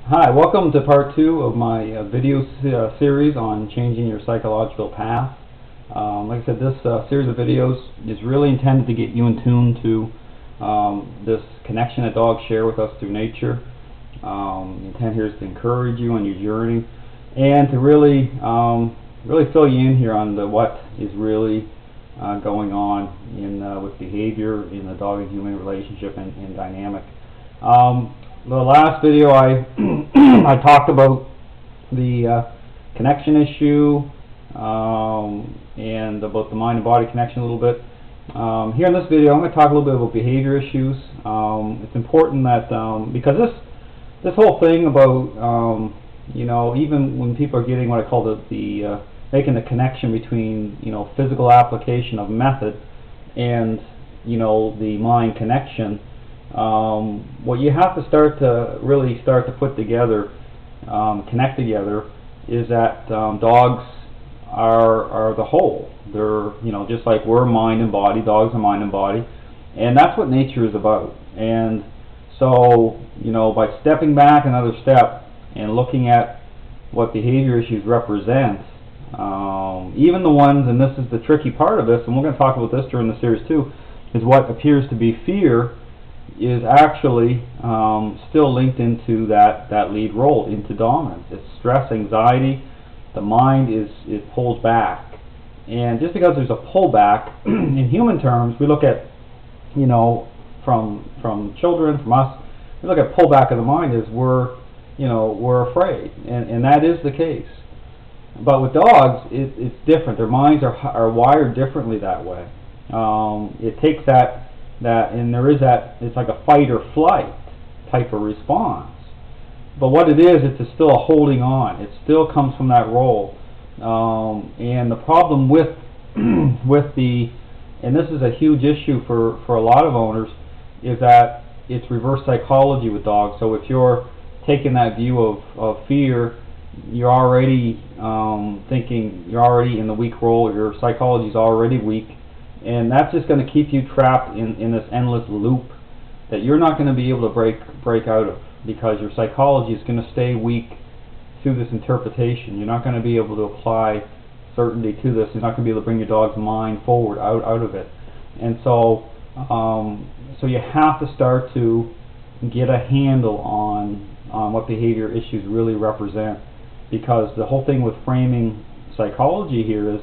Hi, welcome to part 2 of my video series on changing your psychological path. Like I said, this series of videos is really intended to get you in tune to this connection that dogs share with us through nature. The intent here is to encourage you on your journey and to really fill you in here on what is really going on with behavior in the dog and human relationship and dynamic. The last video I I talked about the connection issue and about the mind and body connection a little bit. Here in this video I'm going to talk a little bit about behavior issues. It's important that because this whole thing about even when people are getting what I call the making the connection between physical application of method and the mind connection. What you have to really start to put together, connect together, is that dogs are the whole. They're just like we're mind and body. Dogs are mind and body, and that's what nature is about. And so by stepping back another step and looking at what behavior issues represent, even the ones, and this is the tricky part of this, and we're going to talk about this during the series too, is what appears to be fear is actually still linked into that lead role, into dominance. It's stress, anxiety. The mind it pulls back, and just because there's a pullback in human terms, we look at from children, from us, we look at pullback of the mind as we're afraid, and that is the case. But with dogs, it's different. Their minds are wired differently that way. It takes that and there is that, it's like a fight or flight type of response. But what it is, it's still a holding on. It still comes from that role. And the problem with and this is a huge issue for a lot of owners, is that it's reverse psychology with dogs. So if you're taking that view of fear, you're already thinking you're already in the weak role, your psychology is already weak. And that's just going to keep you trapped in this endless loop that you're not going to be able to break out of, because your psychology is going to stay weak through this interpretation. You're not going to be able to apply certainty to this. You're not going to be able to bring your dog's mind forward out of it. And so you have to start to get a handle on what behavior issues really represent, because the whole thing with framing psychology here is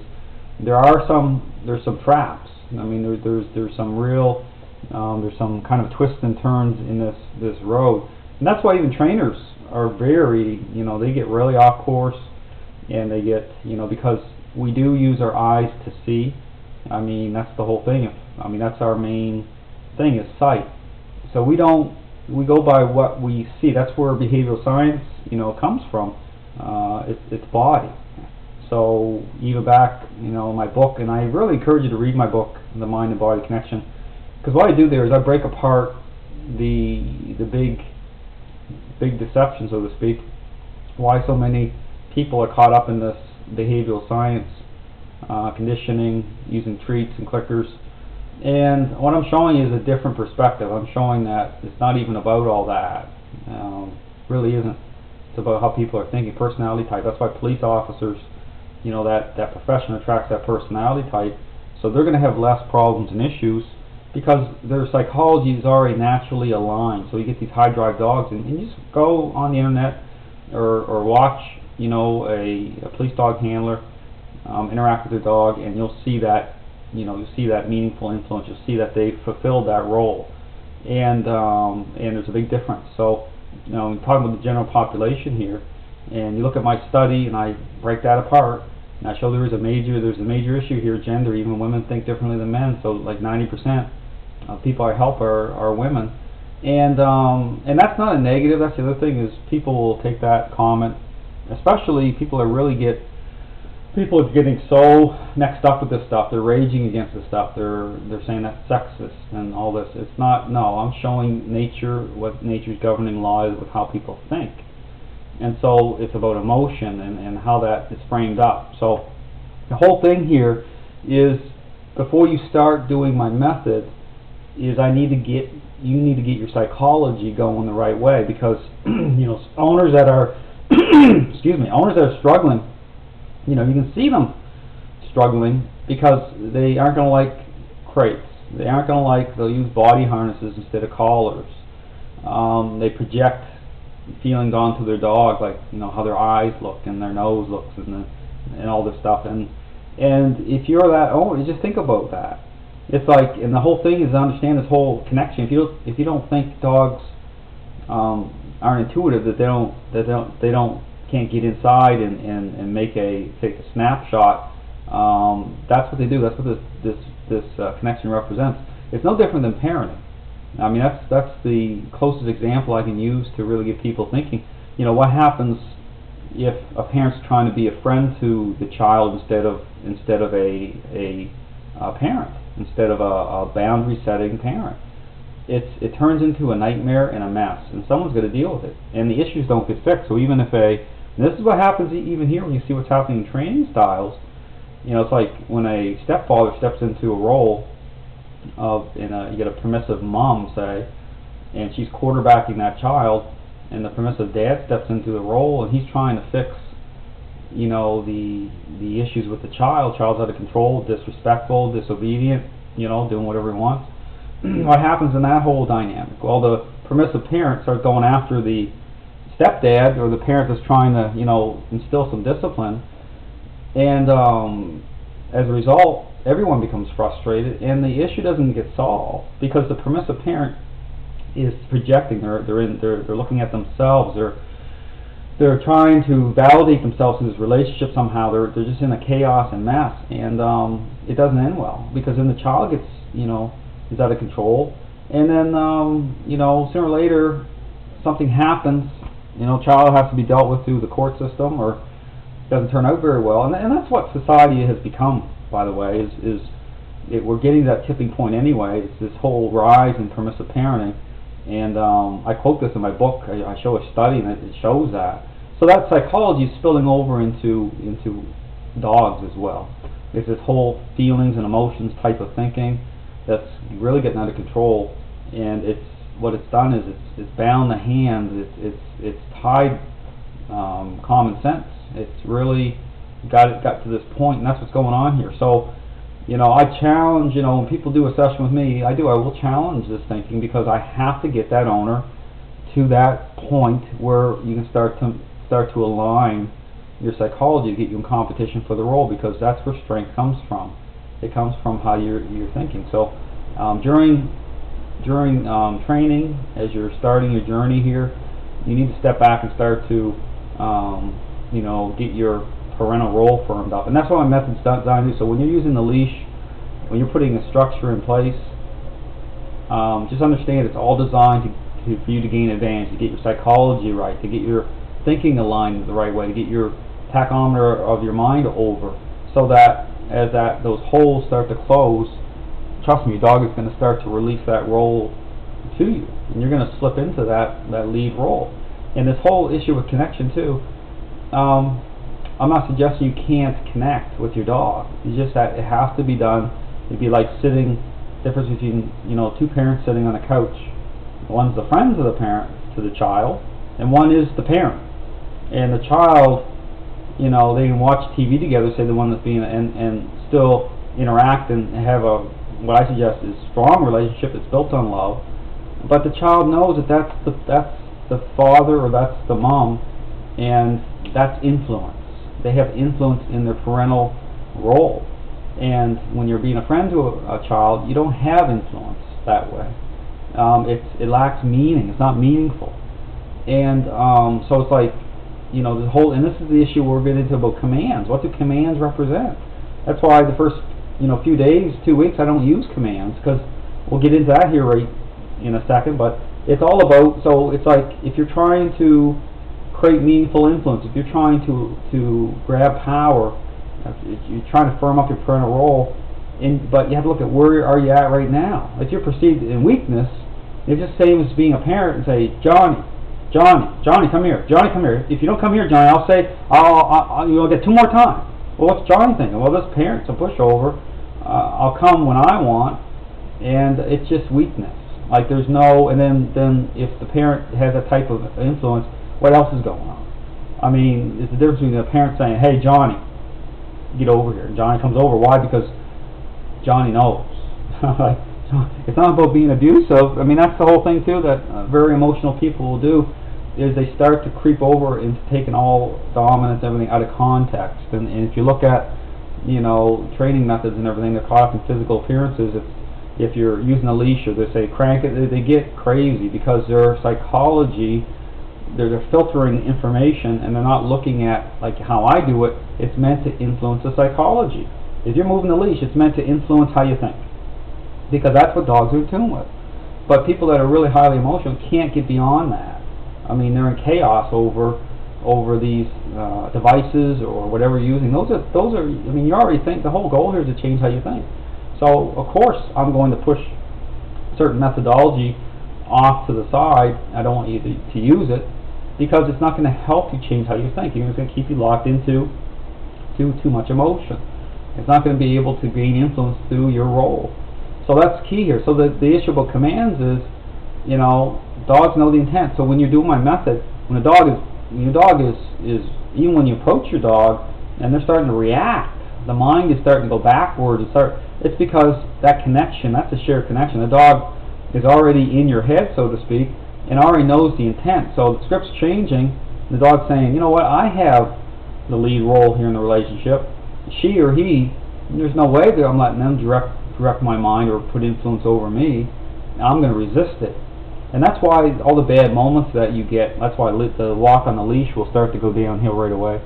there's some traps. I mean, there's some real there's some kind of twists and turns in this road, and that's why even trainers are very they get really off course, and they get because we do use our eyes to see. I mean, that's the whole thing. That's our main thing, is sight. So we go by what we see. That's where behavioral science comes from. It's body. So even back, my book, and I really encourage you to read my book, The Mind and Body Connection, because what I do there is I break apart the big deception, so to speak, why so many people are caught up in this behavioral science, conditioning, using treats and clickers. And what I'm showing you is a different perspective. I'm showing that it's not even about all that. Really isn't. It's about how people are thinking, personality type. That's why police officers, that profession attracts that personality type, so they're going to have less problems and issues because their psychology is already naturally aligned. So you get these high drive dogs, and you just go on the internet or watch a police dog handler interact with their dog, and you'll see that you'll see that meaningful influence. You'll see that they fulfilled that role, and there's a big difference. So I'm talking about the general population here, and you look at my study and I break that apart, and I show there's a major issue here, gender. Even women think differently than men. So like 90% of people I help are women, and that's not a negative. That's the other thing, is people will take that comment, especially people are getting so mixed up with this stuff. They're raging against this stuff. They're saying that's sexist and all this. It's not. No, I'm showing nature, what nature's governing law is with how people think. And so it's about emotion and how that is framed up. So the whole thing here is, before you start doing my method, is you need to get your psychology going the right way, because owners that are excuse me, owners that are struggling, you can see them struggling because they aren't going to like crates. They aren't going to like, they'll use body harnesses instead of collars. They project feelings onto their dog, like how their eyes look and their nose looks and all this stuff. And if you're that owner, just think about that. It's like, and the whole thing is to understand this whole connection. If you don't think dogs aren't intuitive, that they can't get inside and take a snapshot. That's what they do. That's what this connection represents. It's no different than parenting. I mean, that's the closest example I can use to really get people thinking. What happens if a parent's trying to be a friend to the child instead of a parent, instead of a boundary setting parent? It turns into a nightmare and a mess, and someone's going to deal with it, and the issues don't get fixed. So even if and this is what happens even here when you see what's happening in training styles. It's like when a stepfather steps into a role of, you get a permissive mom, say, and she's quarterbacking that child, and the permissive dad steps into the role, and he's trying to fix, the issues with the child. Child's out of control, disrespectful, disobedient, doing whatever he wants. What happens in that whole dynamic? Well, the permissive parent starts going after the stepdad, or the parent that's trying to, instill some discipline, and as a result, everyone becomes frustrated, and the issue doesn't get solved because the permissive parent is projecting. They're looking at themselves. They're trying to validate themselves in this relationship somehow. They're just in a chaos and mess, and it doesn't end well, because then the child gets is out of control, and then sooner or later something happens. Child has to be dealt with through the court system, or doesn't turn out very well, and that's what society has become, by the way, we're getting to that tipping point anyway. It's this whole rise in permissive parenting, and I quote this in my book. I show a study, and it shows that. So that psychology is spilling over into dogs as well. It's this whole feelings and emotions type of thinking that's really getting out of control, and what it's done is it's bound the hands. It's tied common sense. It's really got to this point, and that's what's going on here. So, I challenge, when people do a session with me, I will challenge this thinking, because I have to get that owner to that point where you can start to align your psychology to get you in competition for the role, because that's where strength comes from. It comes from how you're thinking. So, during training, as you're starting your journey here, you need to step back and start to get your parental role firmed up, and that's what my method's designed to do. So when you're using the leash, when you're putting a structure in place, just understand it's all designed for you to gain advantage, to get your psychology right, to get your thinking aligned the right way, to get your tachometer of your mind over, so that as those holes start to close, trust me, your dog is going to start to release that role to you, and you're going to slip into that lead role. And this whole issue with connection too, I'm not suggesting you can't connect with your dog. It's just that it has to be done. It'd be like difference between two parents sitting on a couch. One's the friends of the parent to the child, and one is the parent. And the child, they can watch TV together, say the one that's being, and still interact and have what I suggest is strong relationship that's built on love. But the child knows that that's the father, or that's the mom, and that's influence. They have influence in their parental role. And when you're being a friend to a child, you don't have influence that way. It lacks meaning. It's not meaningful. And so it's like, the whole, and this is the issue we're getting into about commands. What do commands represent? That's why the first few days, 2 weeks, I don't use commands, because we'll get into that here right in a second. But it's all about, so it's like, if you're trying to create meaningful influence, if you're trying to grab power, if you're trying to firm up your parental role, but you have to look at where are you at right now. If you're perceived in weakness, it's just same as being a parent and say, Johnny, come here. Johnny, come here. If you don't come here, Johnny, I'll say, you'll get 2 more times. Well, what's Johnny thinking? Well, this parent's a pushover. I'll come when I want, and it's just weakness. Like there's no, and then if the parent has a type of influence, what else is going on? I mean, it's the difference between a parent saying, "Hey, Johnny, get over here." And Johnny comes over. Why? Because Johnny knows. Like, it's not about being abusive. I mean, that's the whole thing too. That very emotional people will do is they start to creep over into taking all dominance, everything out of context. And if you look at, you know, training methods and everything, they're caught up in physical appearances. If you're using a leash or they say crank it, they get crazy because their psychology, they're filtering information and they're not looking at, like how I do it, it's meant to influence the psychology. If you're moving the leash, it's meant to influence how you think, because that's what dogs are in tune with. But people that are really highly emotional can't get beyond that. I mean, they're in chaos over these devices or whatever you're using. Those are. I mean, you already think the whole goal here is to change how you think. So of course I'm going to push certain methodology off to the side. I don't want you to use it because it's not going to help you change how you think. It's going to keep you locked into too much emotion. It's not going to be able to gain influence through your role. So that's key here. So the issue about commands is, you know, dogs know the intent. So when you're doing my method, when your dog is even when you approach your dog and they're starting to react, the mind is starting to go backward. It's because that connection, that's a shared connection. The dog is already in your head, so to speak, and already knows the intent. So the script's changing. The dog's saying, you know what, I have the lead role here in the relationship. She or he, there's no way that I'm letting them direct my mind or put influence over me. I'm going to resist it. And that's why all the bad moments that you get, that's why the walk on the leash will start to go downhill right away.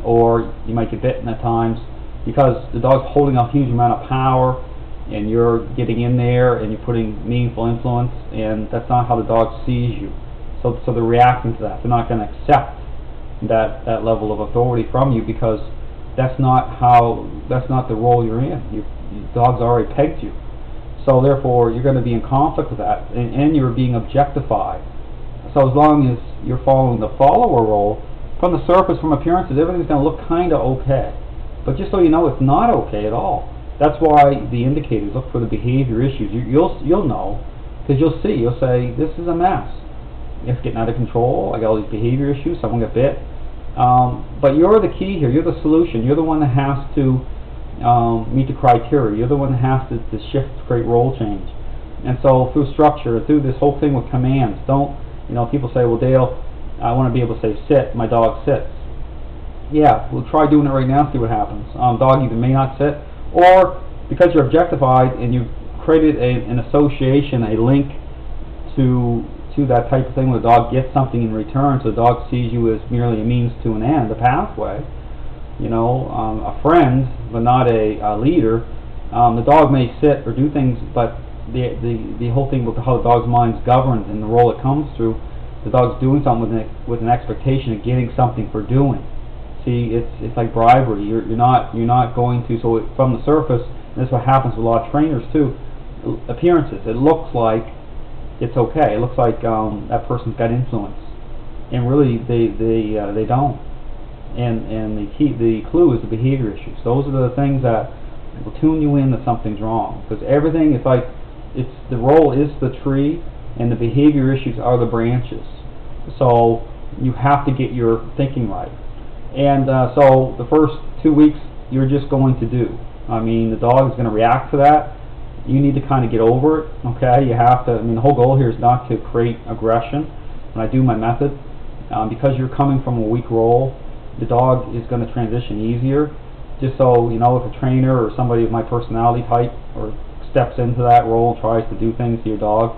Or you might get bitten at times because the dog's holding a huge amount of power and you're getting in there and you're putting meaningful influence, and that's not how the dog sees you. So they're reacting to that. They're not going to accept that level of authority from you because that's not the role you're in. Your dog's already pegged you. So therefore, you're going to be in conflict with that, and you're being objectified. So as long as you're following the follower role, from the surface, from appearances, everything's going to look kind of okay. But just so you know, it's not okay at all. That's why the indicators, look for the behavior issues. You'll know, because you'll see. You'll say, this is a mess. It's getting out of control. I got all these behavior issues. Someone got bit. But you're the key here. You're the solution. You're the one that has to meet the criteria. You're the one that has to shift, create role change. And so through structure, through this whole thing with commands, people say, well, Dale, I want to be able to say sit, my dog sits. Yeah, we'll try doing it right now, see what happens. Dog either may not sit, or because you're objectified and you've created an association, a link to that type of thing where the dog gets something in return, so the dog sees you as merely a means to an end, a pathway. A friend, but not a leader. The dog may sit or do things, but the whole thing with how the dog's mind's governed and the role it comes through, the dog's doing something with an expectation of getting something for doing. See, it's like bribery. You're not going to. So from the surface, and this is what happens with a lot of trainers too. Appearances. It looks like it's okay. It looks like that person's got influence, and really they don't. And the clue is the behavior issues. Those are the things that will tune you in that something's wrong. Because everything is like, the role is the tree, and the behavior issues are the branches. So you have to get your thinking right. And so the first 2 weeks you're just going to do. I mean, the dog is going to react to that. You need to kind of get over it. Okay, you have to. I mean, the whole goal here is not to create aggression. When I do my method, because you're coming from a weak role, the dog is going to transition easier. Just so you know, if a trainer or somebody of my personality type or steps into that role and tries to do things to your dog,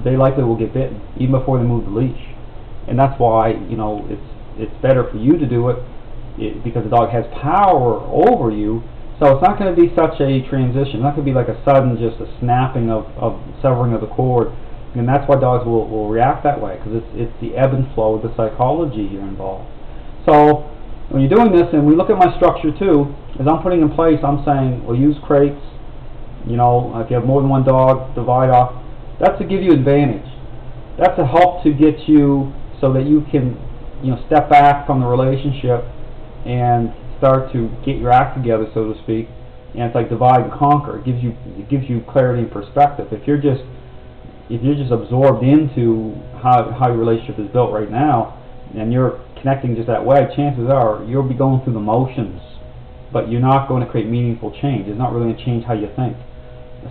they likely will get bitten even before they move the leash. And that's why it's better for you to do it because the dog has power over you. So it's not going to be such a transition. It's not going to be like a sudden just a snapping of severing of the cord. And that's why dogs will react that way, because it's the ebb and flow of the psychology here involved. So when you're doing this, and we look at my structure too, as I'm putting in place, I'm saying, well, use crates. If you have more than one dog, divide off. That's to give you advantage. That's to help to get you so that you can, step back from the relationship and start to get your act together, so to speak, and it's like divide and conquer. It gives you clarity and perspective. If you're just absorbed into how your relationship is built right now, and you're connecting just that way, chances are you'll be going through the motions, but you're not going to create meaningful change. It's not really going to change how you think.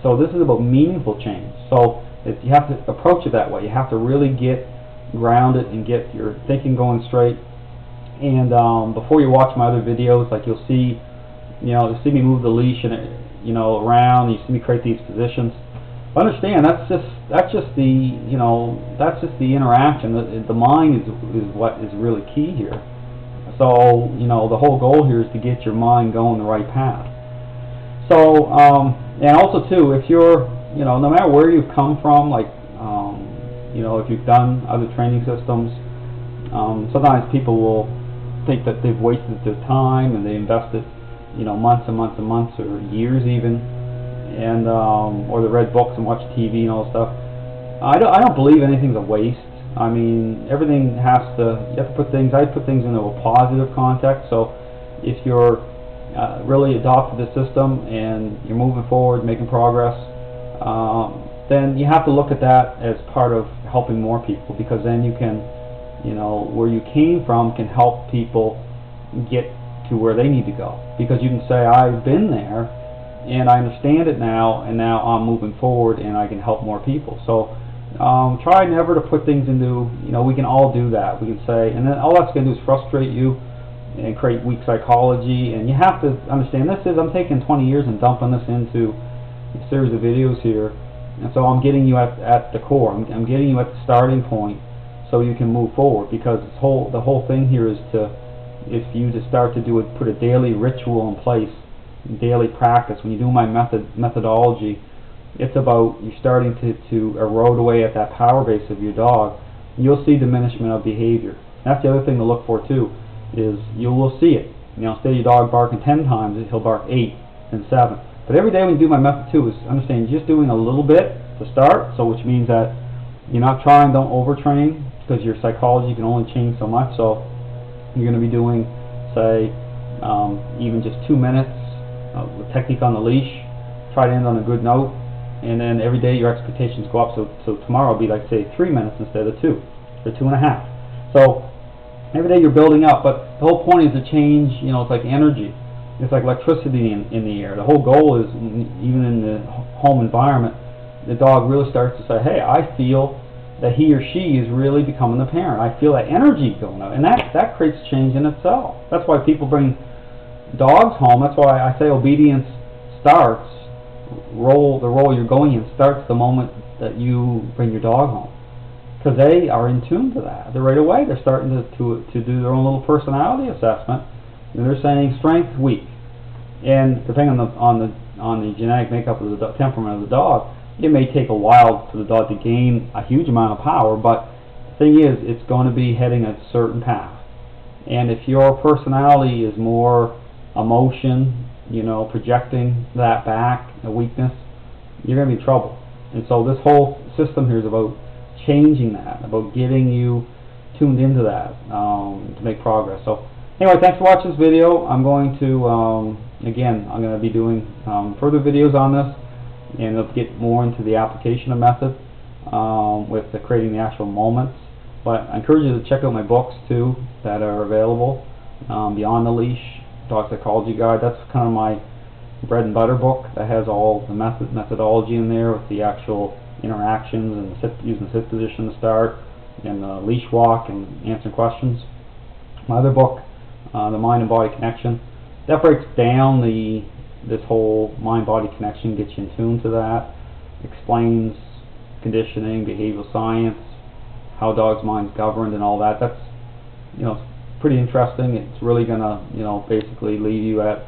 So this is about meaningful change. So you have to approach it that way. You have to really get grounded and get your thinking going straight. And before you watch my other videos, like you'll see me move the leash and around. You see me create these positions. But understand that's just the interaction. The mind is what is really key here. So the whole goal here is to get your mind going the right path. So and also too, if you're no matter where you've come from, like if you've done other training systems, sometimes people will think that they've wasted their time and they invested months and months and months or years even, and or they read books and watched TV and all that stuff. I don't believe anything's a waste. I mean, everything you have to put things. I put things into a positive context. So if you're really adopted the system and you're moving forward, making progress, then you have to look at that as part of helping more people, because then you can, where you came from can help people get to where they need to go, because you can say, I've been there and I understand it now, and now I'm moving forward and I can help more people. So try never to put things into, we can all do that. We can say, and then all that's going to do is frustrate you and create weak psychology. And you have to understand, I'm taking 20 years and dumping this into a series of videos here, and so I'm getting you at the core. I'm getting you at the starting point so you can move forward, because the whole thing here is for you to start to put a daily ritual in place, daily practice. When you do my methodology, it's about you starting to erode away at that power base of your dog. You'll see diminishment of behavior. That's the other thing to look for too, is you will see it. Instead of your dog barking 10 times, he'll bark 8 and 7. But every day when you do my method too, is understand you're just doing a little bit to start, so which means that you're not trying, don't overtrain, because your psychology can only change so much. So you're going to be doing, say, even just 2 minutes with technique on the leash. Try to end on a good note, and then every day your expectations go up. So tomorrow will be like, say, 3 minutes instead of 2, or 2.5. So every day you're building up, but the whole point is to change. It's like energy. It's like electricity in the air. The whole goal is, even in the home environment, the dog really starts to say, hey, I feel that he or she is really becoming the parent. I feel that energy going out, and that creates change in itself. That's why people bring dogs home. That's why I say obedience starts, the role you're going in starts the moment that you bring your dog home, because they are in tune to that. They're right away. They're starting to do their own little personality assessment, and they're saying strength, weak, and depending on the genetic makeup of the temperament of the dog, it may take a while for the dog to gain a huge amount of power, but the thing is, it's going to be heading a certain path. And if your personality is more emotion, projecting that back, a weakness, you're going to be in trouble. And so this whole system here is about changing that, about getting you tuned into that to make progress. So anyway, thanks for watching this video. I'm going to, again, I'm going to be doing further videos on this, and it'll get more into the application of method with creating the actual moments. But I encourage you to check out my books too that are available. Beyond the Leash, Dog Psychology Guide. That's kind of my bread and butter book that has all the methodology in there, with the actual interactions and using the sit position to start, and the leash walk and answering questions. My other book, The Mind and Body Connection, that breaks down this whole mind-body connection, gets you in tune to that, explains conditioning, behavioral science, how dogs' minds governed, and all that. That's pretty interesting. It's really gonna basically leave you at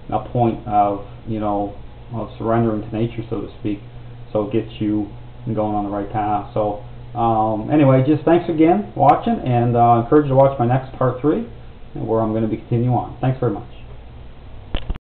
a point of of surrendering to nature, so to speak. So it gets you going on the right path. So anyway, just thanks again for watching, and I encourage you to watch my next part 3, where I'm going to be continuing on. Thanks very much.